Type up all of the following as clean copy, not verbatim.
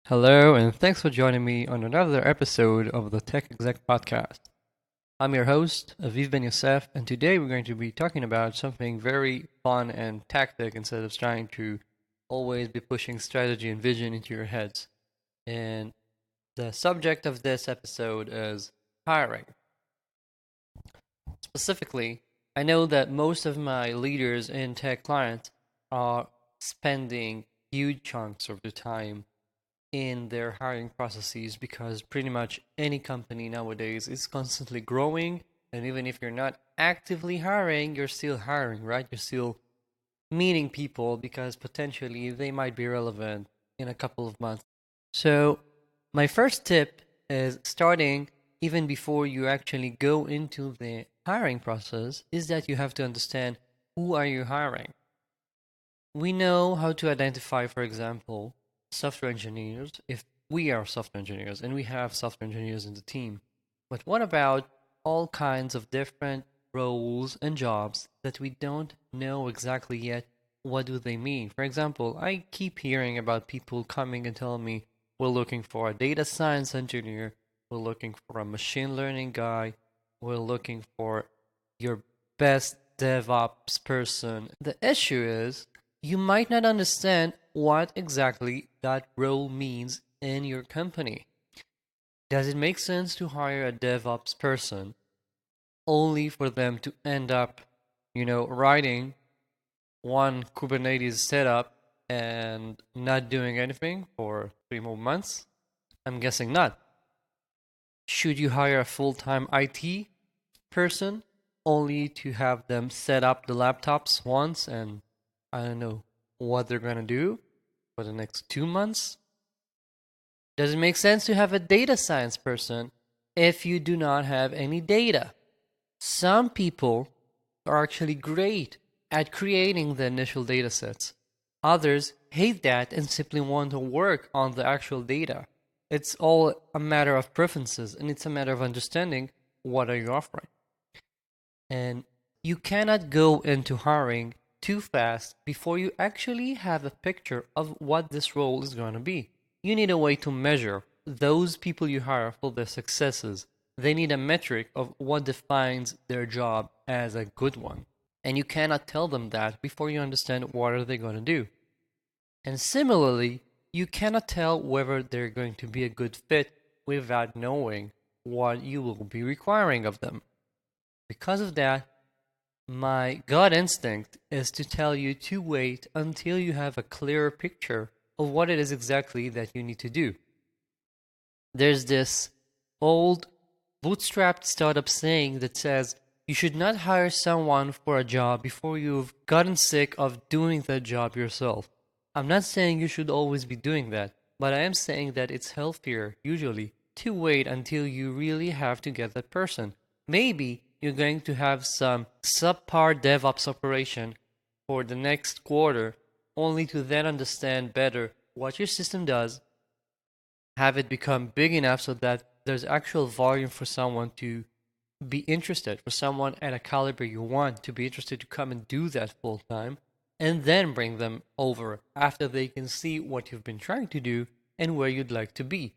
Hello, and thanks for joining me on another episode of the Tech Exec podcast. I'm your host, Aviv Ben-Yosef, and today we're going to be talking about something very fun and tactic instead of trying to always be pushing strategy and vision into your heads. And the subject of this episode is hiring. Specifically, I know that most of my leaders and tech clients are spending huge chunks of their time in their hiring processes because pretty much any company nowadays is constantly growing. And even if you're not actively hiring, you're still hiring, right? You're still meeting people because potentially they might be relevant in a couple of months. So, my first tip is starting even before you actually go into the hiring process is that you have to understand who are you hiring. We know how to identify, for example, software engineers if we are software engineers and we have software engineers in the team. But what about all kinds of different roles and jobs that we don't know exactly yet what do they mean? For example, I keep hearing about people coming and telling me we're looking for a data science engineer, we're looking for a machine learning guy, we're looking for your best DevOps person. The issue is you might not understand what exactly that role means in your company. Does it make sense to hire a DevOps person only for them to end up, writing one Kubernetes setup and not doing anything for 3 more months? I'm guessing not. Should you hire a full-time IT person only to have them set up the laptops once and I don't know what they're going to do for the next 2 months? Does it make sense to have a data science person if you do not have any data? Some people are actually great at creating the initial data sets. Others hate that and simply want to work on the actual data. It's all a matter of preferences and it's a matter of understanding what are you offering. And you cannot go into hiring too fast before you actually have a picture of what this role is going to be. You need a way to measure those people you hire for their successes. They need a metric of what defines their job as a good one. And you cannot tell them that before you understand what are they going to do. And similarly, you cannot tell whether they're going to be a good fit without knowing what you will be requiring of them. Because of that, my gut instinct is to tell you to wait until you have a clearer picture of what it is exactly that you need to do. There's this old bootstrapped startup saying that says you should not hire someone for a job before you've gotten sick of doing that job yourself. I'm not saying you should always be doing that, but I am saying that it's healthier, usually, to wait until you really have to get that person. Maybe you're going to have some subpar DevOps operation for the next quarter, only to then understand better what your system does, have it become big enough so that there's actual volume for someone to be interested, for someone at a caliber you want to be interested to come and do that full time, and then bring them over after they can see what you've been trying to do and where you'd like to be.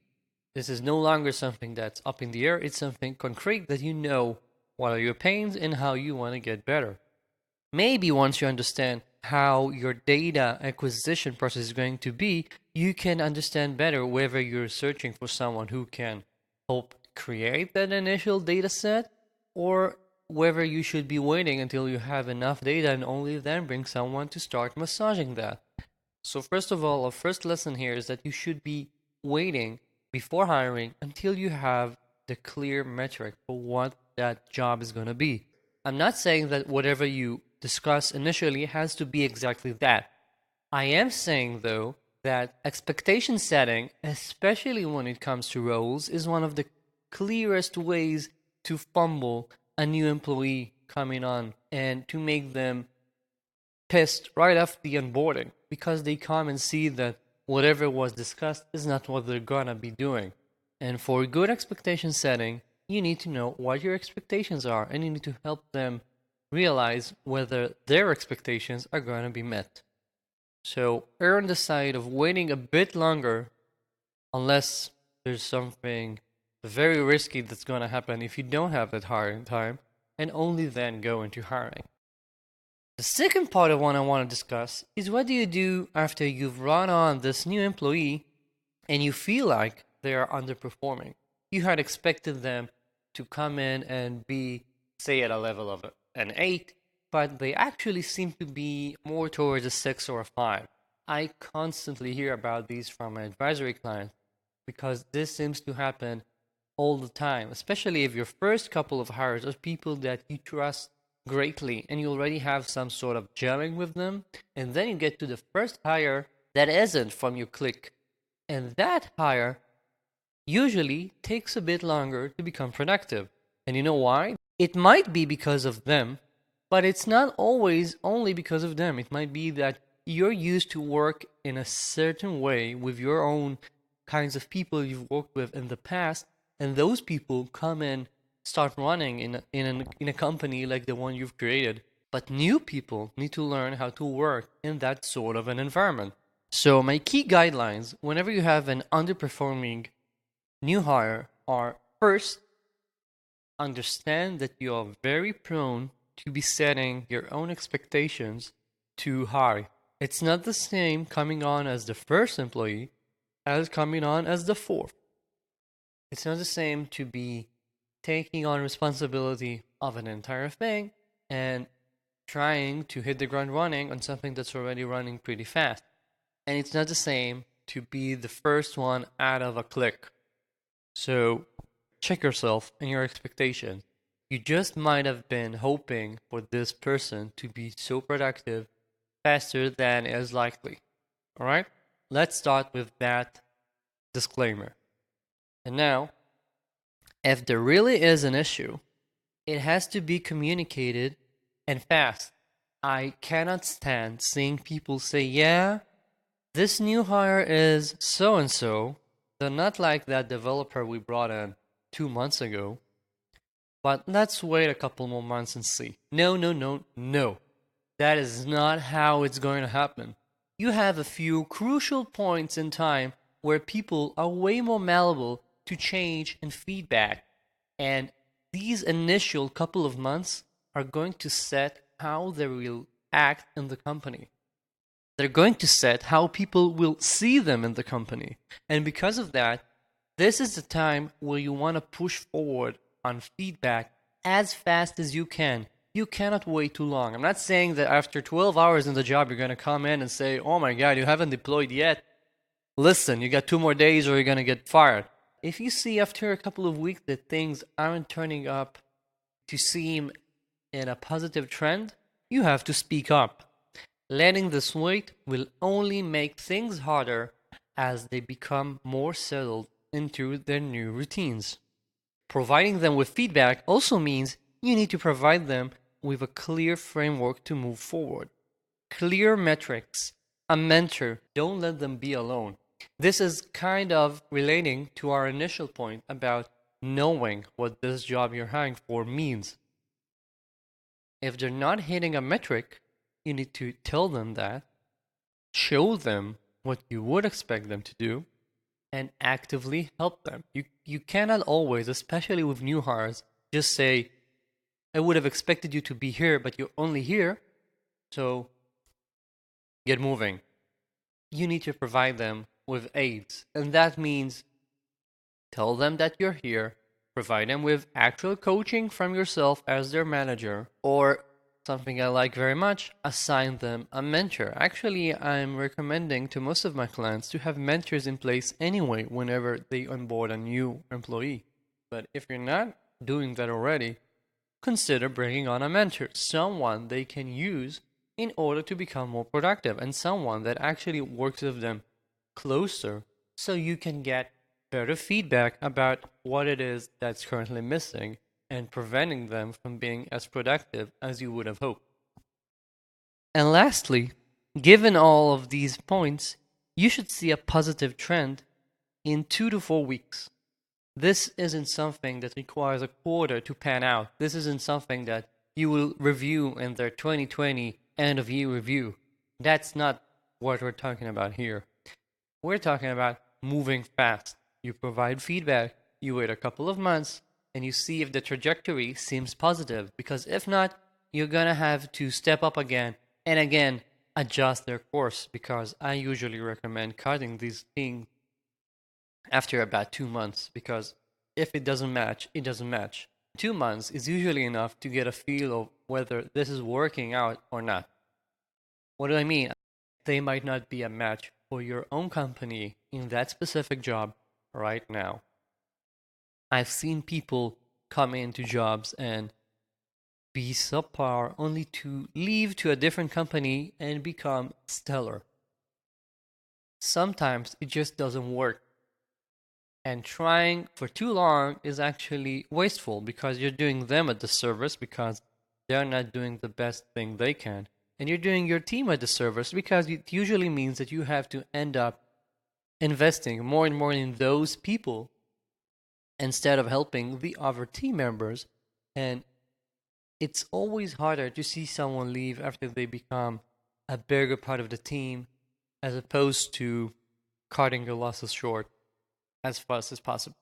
This is no longer something that's up in the air, it's something concrete that you know what are your pains and how you want to get better. Maybe once you understand how your data acquisition process is going to be, you can understand better whether you're searching for someone who can help create that initial data set or whether you should be waiting until you have enough data and only then bring someone to start massaging that. So, first of all, our first lesson here is that you should be waiting before hiring until you have the clear metric for what that job is going to be. I'm not saying that whatever you discuss initially has to be exactly that. I am saying, though, that expectation setting, especially when it comes to roles, is one of the clearest ways to fumble a new employee coming on and to make them pissed right after the onboarding because they come and see that whatever was discussed is not what they're gonna be doing. And for good expectation setting, you need to know what your expectations are and you need to help them realize whether their expectations are going to be met. So err on the side of waiting a bit longer unless there's something very risky that's going to happen if you don't have that hiring time, and only then go into hiring. The second part of what I want to discuss is what do you do after you've brought on this new employee and you feel like they are underperforming. You had expected them to come in and be, say, at a level of an 8, but they actually seem to be more towards a 6 or a 5. I constantly hear about these from my advisory clients because this seems to happen all the time, especially if your first couple of hires are people that you trust greatly and you already have some sort of gelling with them, and then you get to the first hire that isn't from your clique, and that hire usually takes a bit longer to become productive. And you know why? It might be because of them, but it's not always only because of them. It might be that you're used to work in a certain way with your own kinds of people you've worked with in the past, and those people come in, start running in a company like the one you've created. But new people need to learn how to work in that sort of an environment. So my key guidelines whenever you have an underperforming new hire are: first, understand that you are very prone to be setting your own expectations too high. It's not the same coming on as the first employee as coming on as the fourth. It's not the same to be taking on responsibility of an entire thing and trying to hit the ground running on something that's already running pretty fast. And it's not the same to be the first one out of a clique. So check yourself and your expectations. You just might have been hoping for this person to be so productive faster than is likely. Alright? Let's start with that disclaimer. And now, if there really is an issue, it has to be communicated and fast. I cannot stand seeing people say, yeah, this new hire is so and so. They're not like that developer we brought in 2 months ago. But let's wait a couple more months and see. No. That is not how it's going to happen. You have a few crucial points in time where people are way more malleable to change and feedback. And these initial couple of months are going to set how they will act in the company. They're going to set how people will see them in the company. And because of that, this is the time where you want to push forward on feedback as fast as you can. You cannot wait too long. I'm not saying that after 12 hours in the job, you're going to come in and say, oh my God, you haven't deployed yet. Listen, you got 2 more days or you're going to get fired. If you see after a couple of weeks that things aren't turning up to seem in a positive trend, you have to speak up. Letting this wait will only make things harder as they become more settled into their new routines. Providing them with feedback also means you need to provide them with a clear framework to move forward. Clear metrics. A mentor. Don't let them be alone. This is kind of relating to our initial point about knowing what this job you're hiring for means. If they're not hitting a metric, you need to tell them that, show them what you would expect them to do, and actively help them. You cannot always, especially with new hires, just say, I would have expected you to be here, but you're only here, so get moving. You need to provide them with aids, and that means tell them that you're here, provide them with actual coaching from yourself as their manager, or something I like very much, assign them a mentor. Actually, I'm recommending to most of my clients to have mentors in place anyway whenever they onboard a new employee. But if you're not doing that already, consider bringing on a mentor, someone they can use in order to become more productive, and someone that actually works with them closer so you can get better feedback about what it is that's currently missing and preventing them from being as productive as you would have hoped. And lastly, given all of these points, you should see a positive trend in 2 to 4 weeks. This isn't something that requires a quarter to pan out. This isn't something that you will review in their 2020 end of year review. That's not what we're talking about here. We're talking about moving fast. You provide feedback, you wait a couple of months, and you see if the trajectory seems positive. Because if not, you're gonna have to step up again and again adjust their course. Because I usually recommend cutting these things after about 2 months. Because if it doesn't match, it doesn't match. 2 months is usually enough to get a feel of whether this is working out or not. What do I mean? They might not be a match for your own company in that specific job right now. I've seen people come into jobs and be subpar only to leave to a different company and become stellar. Sometimes it just doesn't work. And trying for too long is actually wasteful because you're doing them a disservice because they're not doing the best thing they can. And you're doing your team a disservice because it usually means that you have to end up investing more and more in those people instead of helping the other team members. And it's always harder to see someone leave after they become a bigger part of the team as opposed to cutting your losses short as fast as possible.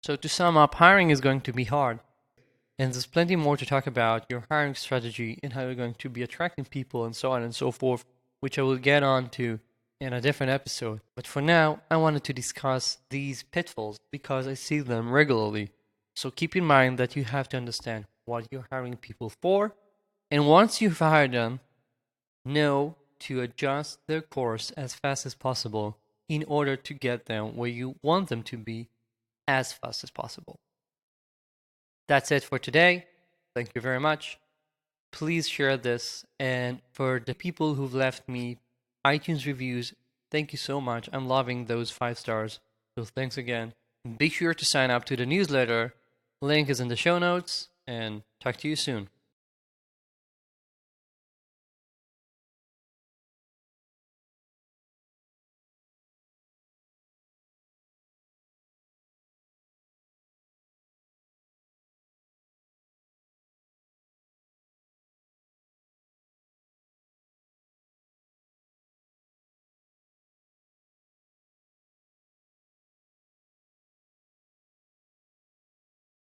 So to sum up, hiring is going to be hard. And there's plenty more to talk about your hiring strategy and how you're going to be attracting people and so on and so forth, which I will get on to in a different episode. But for now, I wanted to discuss these pitfalls because I see them regularly. So keep in mind that you have to understand what you're hiring people for. And once you've hired them, know to adjust their course as fast as possible in order to get them where you want them to be as fast as possible. That's it for today. Thank you very much. Please share this. And for the people who've left me iTunes reviews, thank you so much. I'm loving those 5 stars. So thanks again. Be sure to sign up to the newsletter. Link is in the show notes. And talk to you soon.